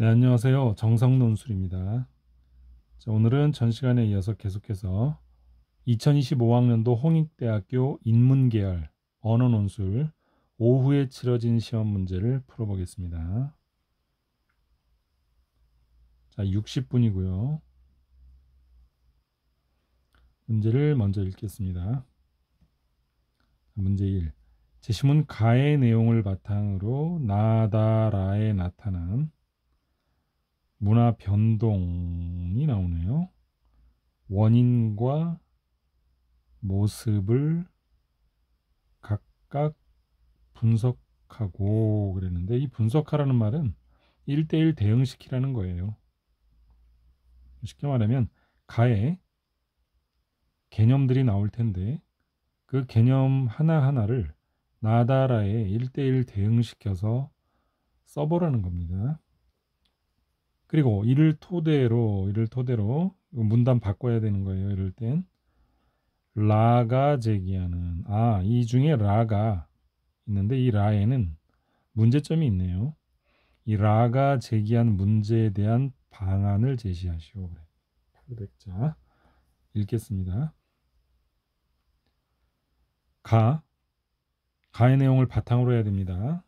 네, 안녕하세요. 정성논술입니다. 자, 오늘은 전 시간에 이어서 계속해서 2025학년도 홍익대학교 인문계열 언어논술 오후에 치러진 시험 문제를 풀어보겠습니다. 자, 60분이고요. 문제를 먼저 읽겠습니다. 문제 1. 제시문 가의 내용을 바탕으로 나다라에 나타난 문화 변동이 나오네요. 원인과 모습을 각각 분석하고 그랬는데, 이 분석하라는 말은 1대1 대응시키라는 거예요. 쉽게 말하면 가에 개념들이 나올 텐데 그 개념 하나하나를 나다라에 1대1 대응시켜서 써보라는 겁니다. 그리고 이를 토대로 문단 바꿔야 되는 거예요. 이럴 땐 라가 제기하는, 이 중에 라가 있는데 이 라에는 문제점이 있네요. 이 라가 제기한 문제에 대한 방안을 제시하시오. 800자 읽겠습니다. 가의 내용을 바탕으로 해야 됩니다.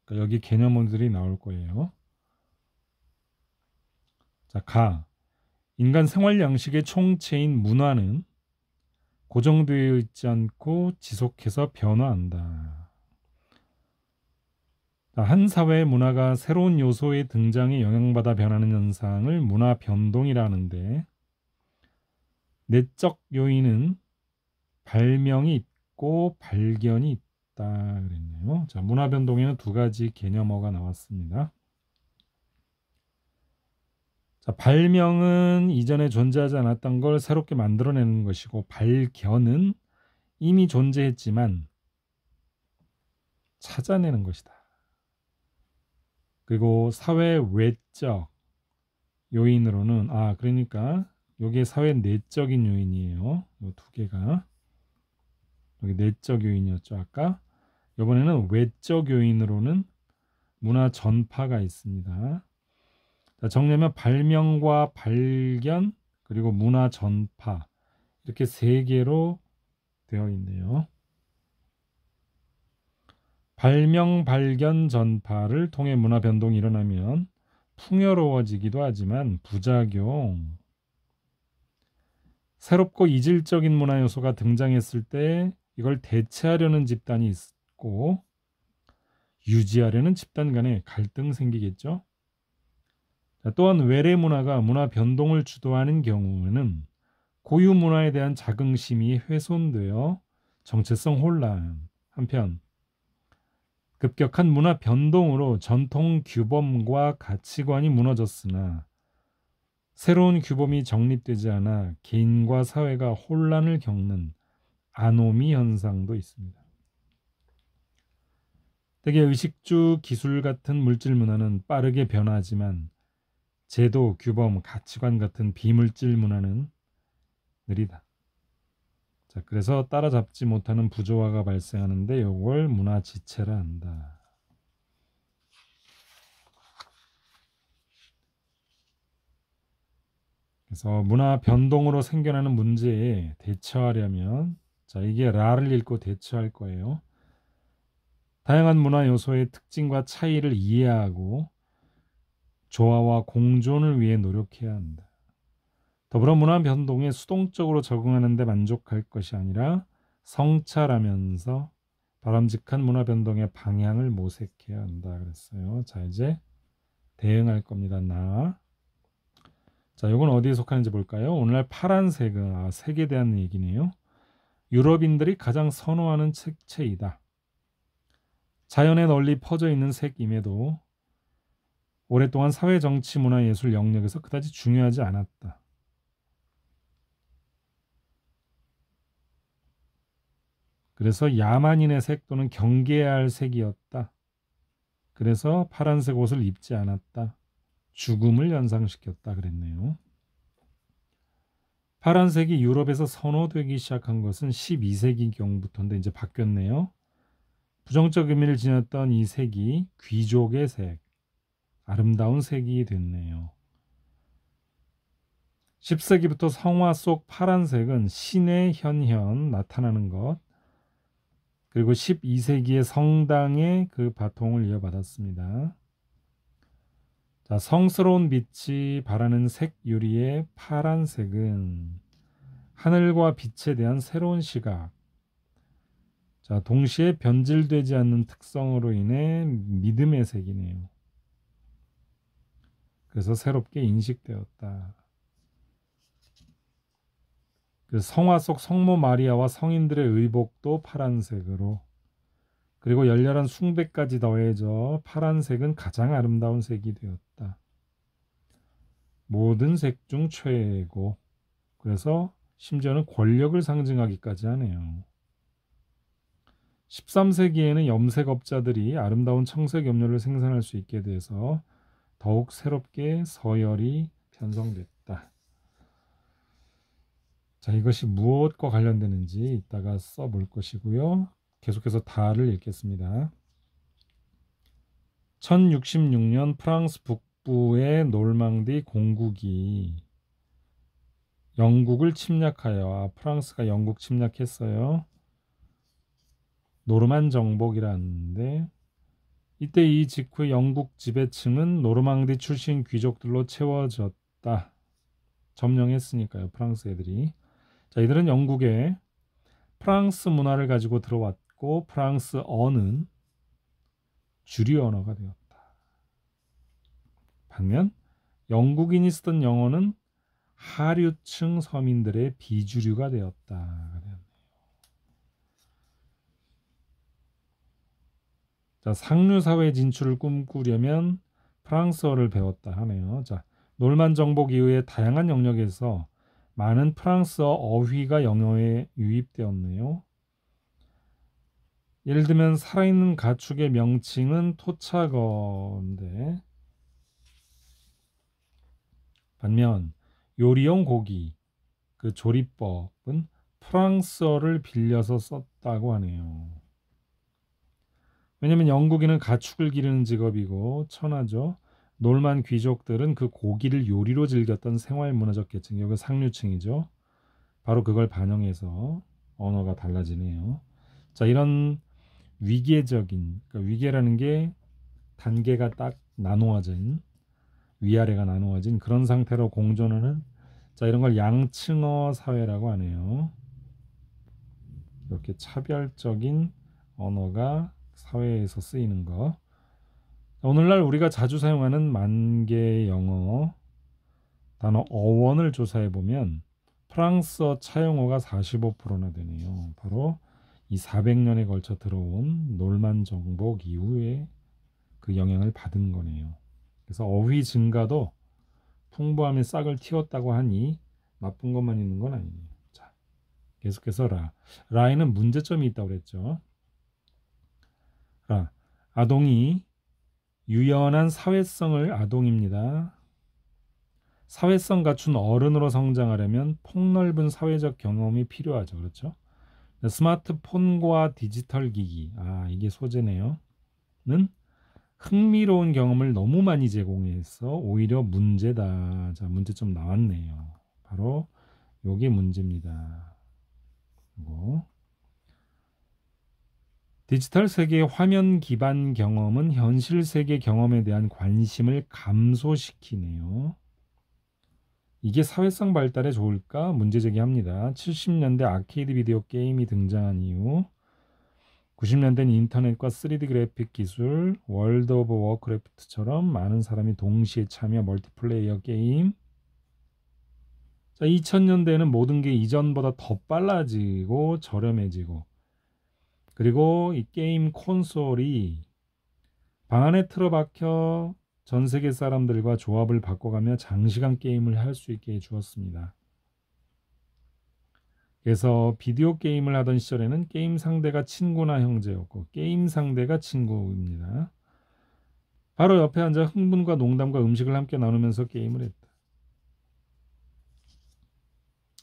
그러니까 여기 개념들이 나올 거예요. 자, 인간 생활 양식의 총체인 문화는 고정되어 있지 않고 지속해서 변화한다. 한 사회의 문화가 새로운 요소의 등장에 영향받아 변하는 현상을 문화 변동이라는데, 내적 요인은 발명이 있고 발견이 있다 그랬네요. 자, 문화 변동에는 두 가지 개념어가 나왔습니다. 자, 발명은 이전에 존재하지 않았던 걸 새롭게 만들어내는 것이고, 발견은 이미 존재했지만 찾아내는 것이다. 그리고 사회 외적 요인으로는 그러니까 이게 사회 내적인 요인이에요. 이 두 개가 여기 내적 요인이었죠. 아까 이번에는 외적 요인으로는 문화 전파가 있습니다. 자, 정리하면 발명과 발견 그리고 문화 전파, 이렇게 세 개로 되어 있네요. 발명, 발견, 전파를 통해 문화 변동이 일어나면 풍요로워지기도 하지만 부작용, 새롭고 이질적인 문화 요소가 등장했을 때 이걸 대체하려는 집단이 있고 유지하려는 집단 간에 갈등 생기겠죠. 또한 외래 문화가 문화 변동을 주도하는 경우에는 고유 문화에 대한 자긍심이 훼손되어 정체성 혼란, 한편 급격한 문화 변동으로 전통 규범과 가치관이 무너졌으나 새로운 규범이 정립되지 않아 개인과 사회가 혼란을 겪는 아노미 현상도 있습니다. 대개 의식주, 기술 같은 물질 문화는 빠르게 변하지만 제도, 규범, 가치관 같은 비물질 문화는 느리다. 자, 그래서 따라잡지 못하는 부조화가 발생하는데 이걸 문화 지체라 한다. 그래서 문화 변동으로 생겨나는 문제에 대처하려면, 자, 이게 라를 읽고 대처할 거예요. 다양한 문화 요소의 특징과 차이를 이해하고 조화와 공존을 위해 노력해야 한다. 더불어 문화 변동에 수동적으로 적응하는 데 만족할 것이 아니라 성찰하면서 바람직한 문화 변동의 방향을 모색해야 한다 그랬어요. 자, 이제 대응할 겁니다. 자, 이건 어디에 속하는지 볼까요? 오늘날 파란색은 색에 대한 얘기네요. 유럽인들이 가장 선호하는 색채이다. 자연에 널리 퍼져 있는 색임에도 오랫동안 사회, 정치, 문화, 예술 영역에서 그다지 중요하지 않았다. 그래서 야만인의 색 또는 경계해야 할 색이었다. 그래서 파란색 옷을 입지 않았다. 죽음을 연상시켰다 그랬네요. 파란색이 유럽에서 선호되기 시작한 것은 12세기경부터인데 이제 바뀌었네요. 부정적 의미를 지녔던 이 색이 귀족의 색, 아름다운 색이 됐네요. 10세기부터 성화 속 파란색은 신의 현현 나타나는 것, 그리고 12세기의 성당의 그 바통을 이어받았습니다. 자, 성스러운 빛이 발하는 색 유리의 파란색은 하늘과 빛에 대한 새로운 시각, 자, 동시에 변질되지 않는 특성으로 인해 믿음의 색이네요. 그래서 새롭게 인식되었다. 그 성화 속 성모 마리아와 성인들의 의복도 파란색으로, 그리고 열렬한 숭배까지 더해져 파란색은 가장 아름다운 색이 되었다. 모든 색 중 최고. 그래서 심지어는 권력을 상징하기까지 하네요. 13세기에는 염색업자들이 아름다운 청색 염료를 생산할 수 있게 돼서 더욱 새롭게 서열이 편성됐다. 자, 이것이 무엇과 관련되는지 이따가 써볼 것이고요. 계속해서 다를 읽겠습니다. 1066년 프랑스 북부의 놀망디 공국이 영국을 침략하여, 프랑스가 영국 침략했어요. 노르만 정복이라는데, 이때 이 직후에 영국 지배층은 노르망디 출신 귀족들로 채워졌다. 점령했으니까요, 프랑스 애들이. 자, 이들은 영국에 프랑스 문화를 가지고 들어왔고 프랑스어는 주류 언어가 되었다. 반면 영국인이 쓰던 영어는 하류층 서민들의 비주류가 되었다. 자, 상류 사회 진출을 꿈꾸려면 프랑스어를 배웠다 하네요. 자, 놀만 정복 이후에 다양한 영역에서 많은 프랑스어 어휘가 영어에 유입되었네요. 예를 들면 살아있는 가축의 명칭은 토착어인데, 반면 요리용 고기, 그 조리법은 프랑스어를 빌려서 썼다고 하네요. 왜냐하면 영국인은 가축을 기르는 직업이고 천하죠. 놀만 귀족들은 그 고기를 요리로 즐겼던 생활문화적 계층, 여기 상류층이죠. 바로 그걸 반영해서 언어가 달라지네요. 자, 이런 위계적인, 그러니까 위계라는 게 단계가 딱 나누어진, 위아래가 나누어진 그런 상태로 공존하는, 자, 이런 걸 양층어 사회라고 하네요. 이렇게 차별적인 언어가 사회에서 쓰이는 거. 오늘날 우리가 자주 사용하는 만개 영어 단어 어원을 조사해 보면 프랑스어 차용어가 45%나 되네요. 바로 이 400년에 걸쳐 들어온 놀만 정복 이후에 그 영향을 받은 거네요. 그래서 어휘 증가도 풍부함에 싹을 틔웠다고 하니 나쁜 것만 있는 건 아니네요. 자, 계속해서 라에는 문제점이 있다고 그랬죠. 아동이 유연한 사회성을 아동입니다. 사회성 갖춘 어른으로 성장하려면 폭넓은 사회적 경험이 필요하죠. 그렇죠? 스마트폰과 디지털 기기, 이게 소재네요. 는 흥미로운 경험을 너무 많이 제공해서 오히려 문제다. 자, 문제점 나왔네요. 바로 요게 문제입니다. 그리고 디지털 세계의 화면 기반 경험은 현실 세계 경험에 대한 관심을 감소시키네요. 이게 사회성 발달에 좋을까? 문제 제기합니다. 70년대 아케이드 비디오 게임이 등장한 이후 90년대는 인터넷과 3D 그래픽 기술, 월드 오브 워크래프트처럼 많은 사람이 동시에 참여 멀티플레이어 게임. 자, 2000년대에는 모든 게 이전보다 더 빨라지고 저렴해지고, 그리고 이 게임 콘솔이 방 안에 틀어박혀 전 세계 사람들과 조합을 바꿔가며 장시간 게임을 할 수 있게 해주었습니다. 그래서 비디오 게임을 하던 시절에는 게임 상대가 친구나 형제였고 게임 상대가 친구입니다. 바로 옆에 앉아 흥분과 농담과 음식을 함께 나누면서 게임을 했다.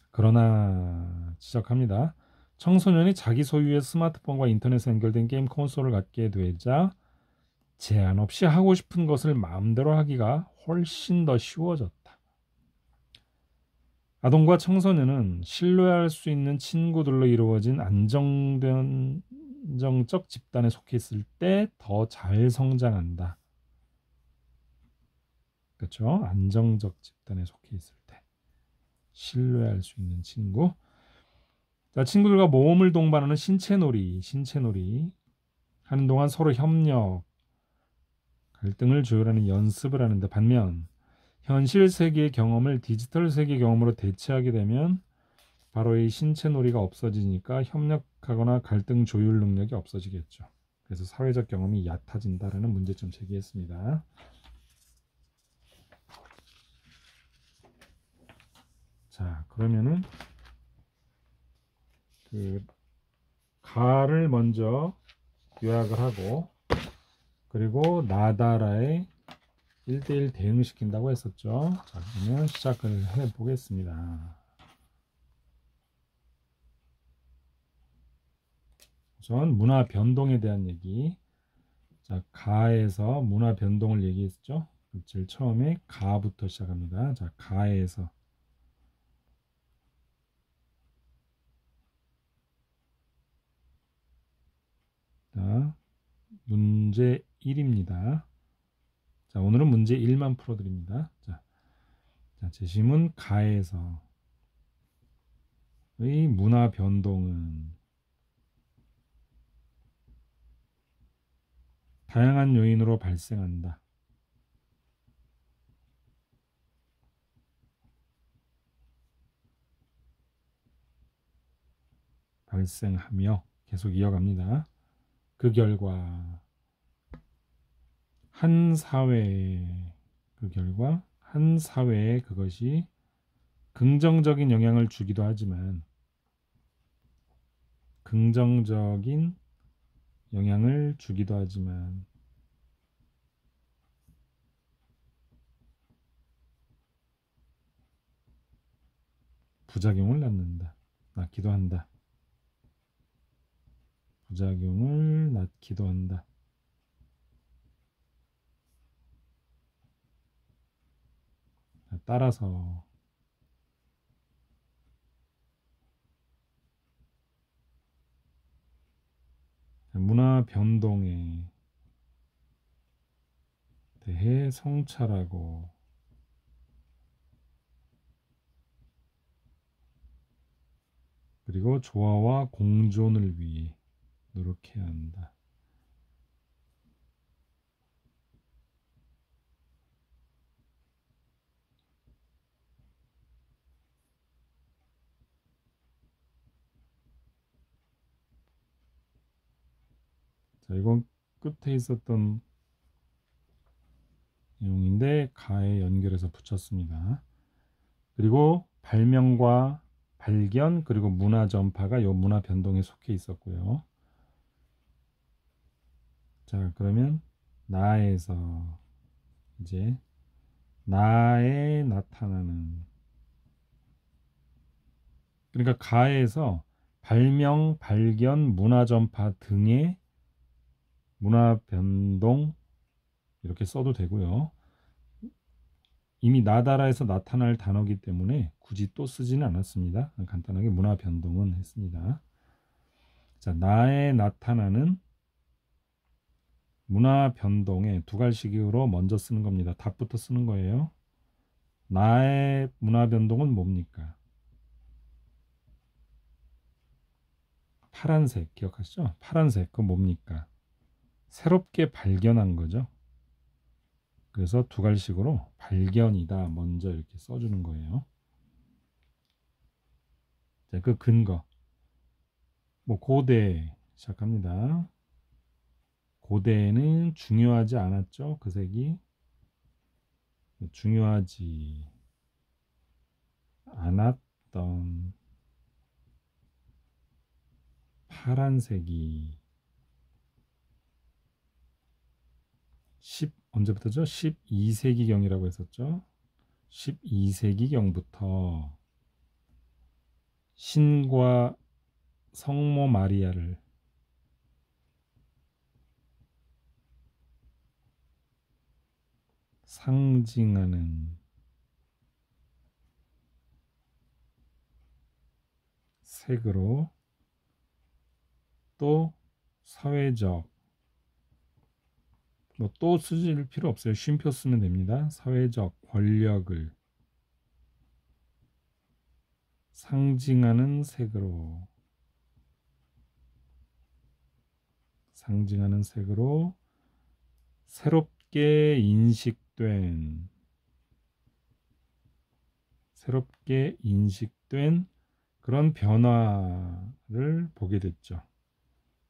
그러나 지적합니다. 청소년이 자기 소유의 스마트폰과 인터넷에 연결된 게임 콘솔을 갖게 되자 제한 없이 하고 싶은 것을 마음대로 하기가 훨씬 더 쉬워졌다. 아동과 청소년은 신뢰할 수 있는 친구들로 이루어진 안정적 집단에 속해 있을 때 더 잘 성장한다. 그렇죠? 안정적 집단에 속해 있을 때 신뢰할 수 있는 친구. 자, 친구들과 모험을 동반하는 신체놀이 하는 동안 서로 협력, 갈등을 조율하는 연습을 하는데, 반면 현실 세계의 경험을 디지털 세계 경험으로 대체하게 되면 바로 이 신체놀이가 없어지니까 협력하거나 갈등 조율 능력이 없어지겠죠. 그래서 사회적 경험이 얕아진다라는 문제점 제기했습니다. 자, 그러면은 그 가를 먼저 요약을 하고, 그리고 나다라에 1대1 대응시킨다고 했었죠. 자, 그러면 시작을 해보겠습니다. 우선 문화 변동에 대한 얘기. 자, 가에서 문화 변동을 얘기했죠. 제일 처음에 가부터 시작합니다. 자, 가에서 자, 문제 1입니다. 자, 오늘은 문제 1만 풀어드립니다. 자, 제시문 가에서의 문화 변동은 다양한 요인으로 발생한다. 발생하며 계속 이어갑니다. 그 결과 한 사회에 그것이 긍정적인 영향을 주기도 하지만 부작용을 낳기도 한다. 부작용을 낳기도 한다. 따라서 문화 변동에 대해 성찰하고 그리고 조화와 공존을 위해 노력해야 한다. 자, 이건 끝에 있었던 내용인데 가에 연결해서 붙였습니다. 그리고 발명과 발견 그리고 문화 전파가 이 문화 변동에 속해 있었고요. 자, 그러면 나에서 이제 나에 나타나는, 그러니까 가에서 발명, 발견, 문화 전파 등의 문화 변동 이렇게 써도 되고요. 이미 나다라에서 나타날 단어이기 때문에 굳이 또 쓰지는 않았습니다. 간단하게 문화 변동은 했습니다. 자, 나에 나타나는 문화 변동에 두 갈식으로 먼저 쓰는 겁니다. 답부터 쓰는 거예요. 나의 문화 변동은 뭡니까? 파란색 기억하시죠? 파란색 그건 뭡니까? 새롭게 발견한 거죠. 그래서 두 갈식으로 발견이다 먼저 이렇게 써주는 거예요. 자, 그 근거. 고대 시작합니다. 고대에는 중요하지 않았죠. 그 색이 중요하지 않았던 파란색이 언제부터죠? 12세기경이라고 했었죠. 12세기경부터 신과 성모 마리아를 상징하는 색으로 또 사회적 뭐 또 쓰실 필요 없어요. 쉼표 쓰면 됩니다. 사회적 권력을 상징하는 색으로 새롭게 인식된 그런 변화를 보게 됐죠.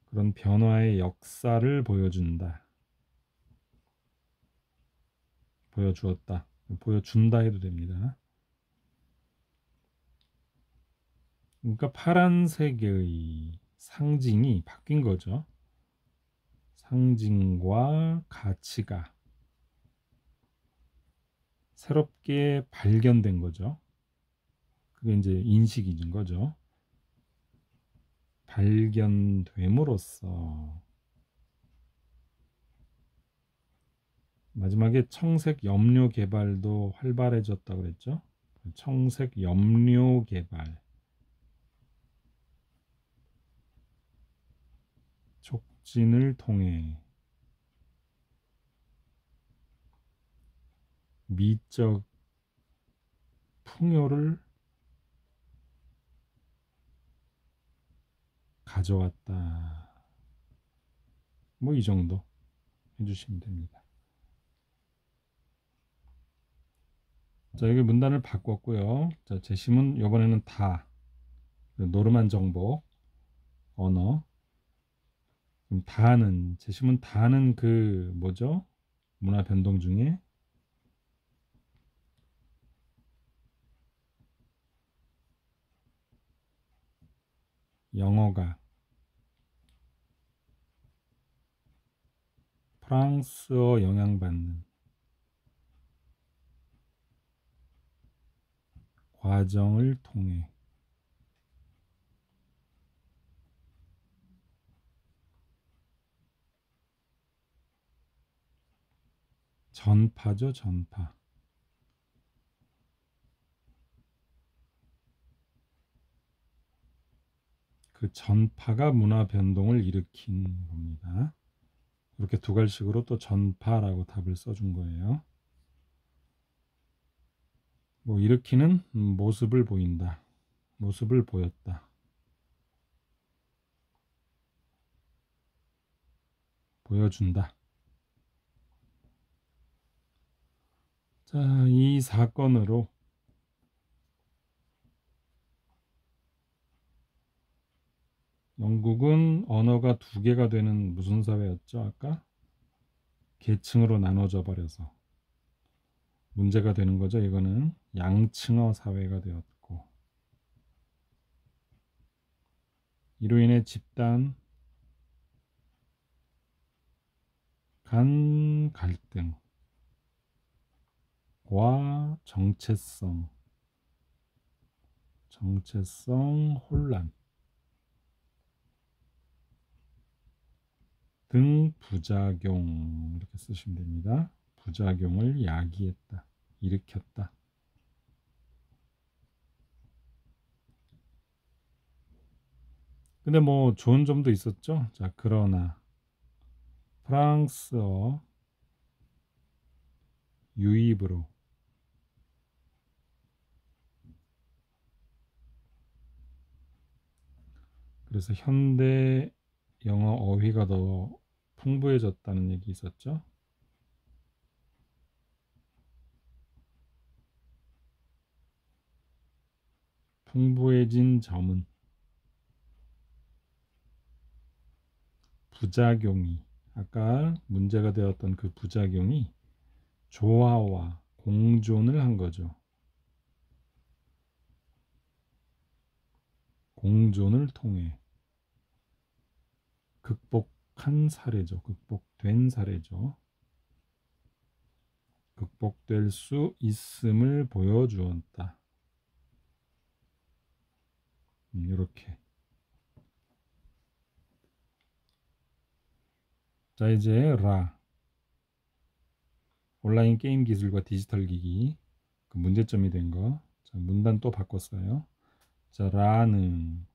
그런 변화의 역사를 보여주었다, 보여준다 해도 됩니다. 그러니까 파란색의 상징이 바뀐 거죠. 상징과 가치가 새롭게 발견된 거죠. 그게 이제 인식인 거죠. 발견됨으로써 마지막에 청색 염료 개발도 활발해졌다고 그랬죠. 청색 염료 개발 촉진을 통해 미적 풍요를 가져왔다. 뭐 이 정도 해주시면 됩니다. 자, 여기 문단을 바꿨고요. 자, 제시문 이번에는 다 노르만 정복 언어. 다는 제시문 다는 그 뭐죠? 문화 변동 중에 영어가 프랑스어 영향받는 과정을 통해 전파죠, 전파. 그 전파가 문화 변동을 일으킨 겁니다. 이렇게 두 갈식으로 또 전파라고 답을 써준 거예요. 뭐 일으키는 모습을 보인다. 모습을 보였다. 보여준다. 자, 이 사건으로 영국은 언어가 두 개가 되는 무슨 사회였죠? 아까 계층으로 나눠져 버려서 문제가 되는 거죠. 이거는 양층어 사회가 되었고 이로 인해 집단 간 갈등과 정체성 혼란 등 부작용 이렇게 쓰시면 됩니다. 부작용을 야기했다, 일으켰다. 근데 뭐 좋은 점도 있었죠. 자, 그러나 프랑스어 유입으로 그래서 현대 영어 어휘가 더 풍부해졌다는 얘기 있었죠. 풍부해진 점은 부작용이 아까 문제가 되었던 그 부작용이 조화와 공존을 한 거죠. 공존을 통해 극복된 사례죠. 극복될 수 있음을 보여주었다. 이렇게. 자, 이제 온라인 게임 기술과 디지털 기기. 그 문제점이 된 거. 자, 문단 또 바꿨어요. 자, 라는.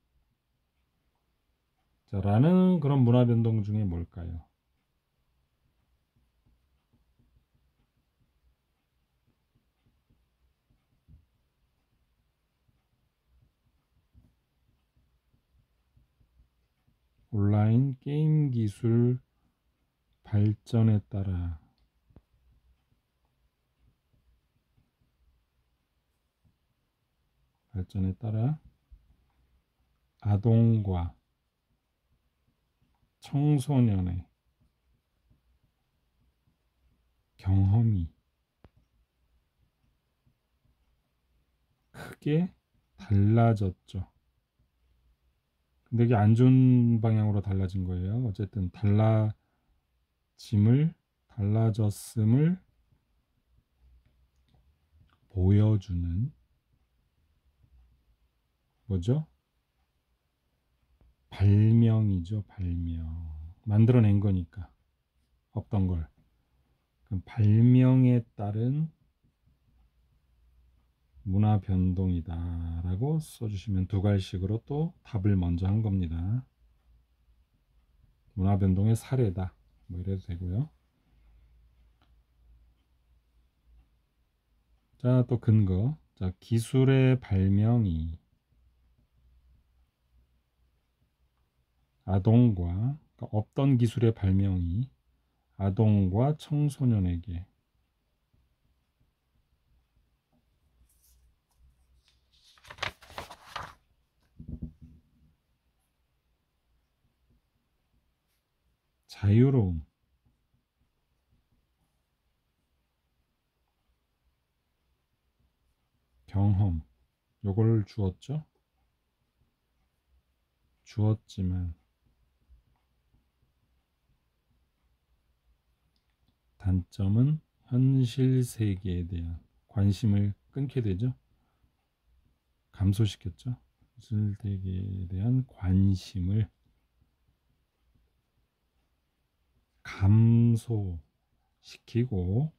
자, 라는 그런 문화 변동 중에 뭘까요? 온라인 게임 기술 발전에 따라 아동과 청소년의 경험이 크게 달라졌죠. 근데 이게 안 좋은 방향으로 달라진 거예요. 어쨌든 달라졌음을 보여주는 뭐죠? 발명이죠. 발명. 만들어낸 거니까. 없던 걸. 그럼 발명에 따른 문화 변동이다 라고 써주시면 두 갈식으로 또 답을 먼저 한 겁니다. 문화 변동의 사례다 뭐 이래도 되고요. 자, 또 근거. 자, 기술의 발명이 아동과 그러니까 없던 기술의 발명이 아동과 청소년에게 자유로움, 경험 요걸 주었죠. 주었지만 단점은 현실 세계에 대한 관심을 끊게 되죠. 감소시켰죠. 현실 세계에 대한 관심을 감소시키고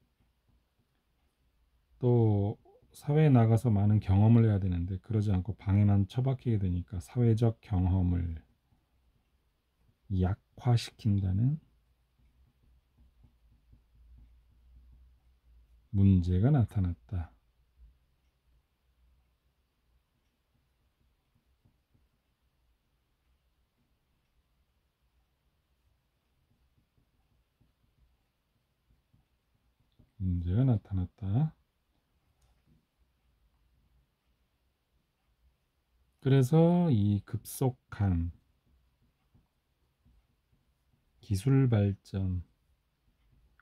또 사회에 나가서 많은 경험을 해야 되는데 그러지 않고 방에만 처박히게 되니까 사회적 경험을 약화시킨다는 문제가 나타났다. 문제가 나타났다. 그래서 이 급속한 기술 발전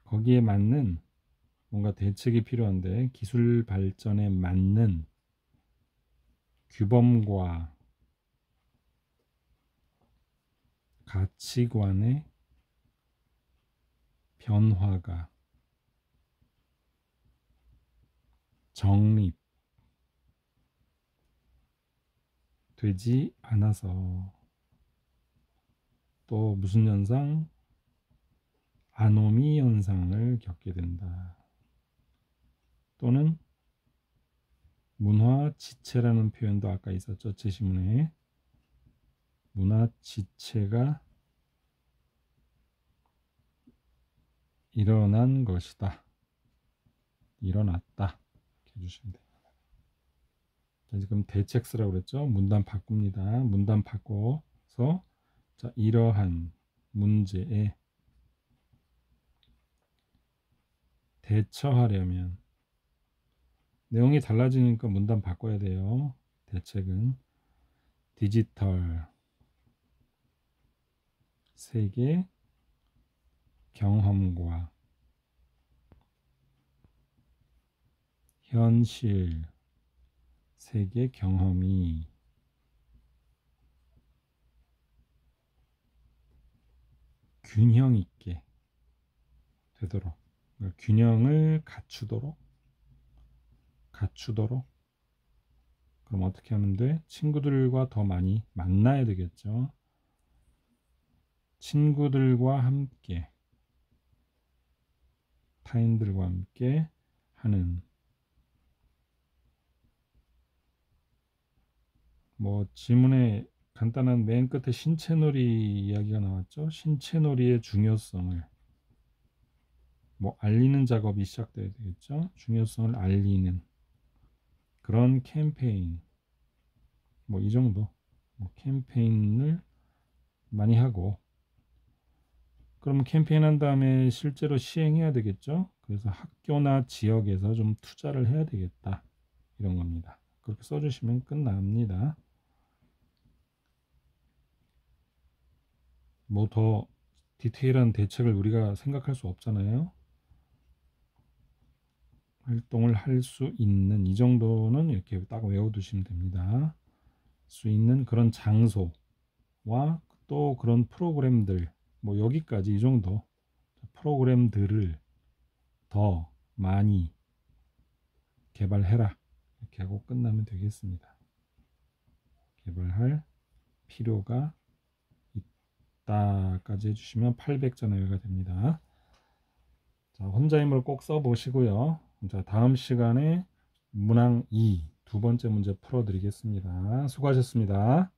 거기에 맞는 뭔가 대책이 필요한데 기술 발전에 맞는 규범과 가치관의 변화가 정립되지 않아서 또 무슨 현상? 아노미 현상을 겪게 된다. 또는 문화 지체라는 표현도 아까 있었죠. 제시문에 문화 지체가 일어난 것이다. 일어났다. 이렇게 해주시면 돼요. 자, 지금 대책 쓰라고 그랬죠. 문단 바꿉니다. 문단 바꿔서 자, 이러한 문제에 대처하려면 내용이 달라지니까 문단 바꿔야 돼요. 대책은 디지털 세계 경험과 현실 세계 경험이 균형 있게 되도록 균형을 갖추도록 그럼 어떻게 하면 돼? 친구들과 더 많이 만나야 되겠죠. 친구들과 함께 타인들과 함께 하는 뭐 지문에 간단한 맨 끝에 신체놀이 이야기가 나왔죠. 신체놀이의 중요성을 뭐 알리는 작업이 시작돼야 되겠죠. 중요성을 알리는 그런 캠페인 뭐 이 정도 뭐 캠페인을 많이 하고 그럼 캠페인 한 다음에 실제로 시행해야 되겠죠. 그래서 학교나 지역에서 좀 투자를 해야 되겠다 이런 겁니다. 그렇게 써주시면 끝납니다. 뭐 더 디테일한 대책을 우리가 생각할 수 없잖아요. 활동을 할 수 있는 이 정도는 이렇게 딱 외워두시면 됩니다. 수 있는 그런 장소와 또 그런 프로그램들 뭐 여기까지 이 정도 프로그램들을 더 많이 개발해라 이렇게 하고 끝나면 되겠습니다. 개발할 필요가 있다까지 해주시면 800자 내외가 됩니다. 자, 혼자 힘을 꼭 써보시고요. 자, 다음 시간에 문항 2 두 번째 문제 풀어드리겠습니다. 수고하셨습니다.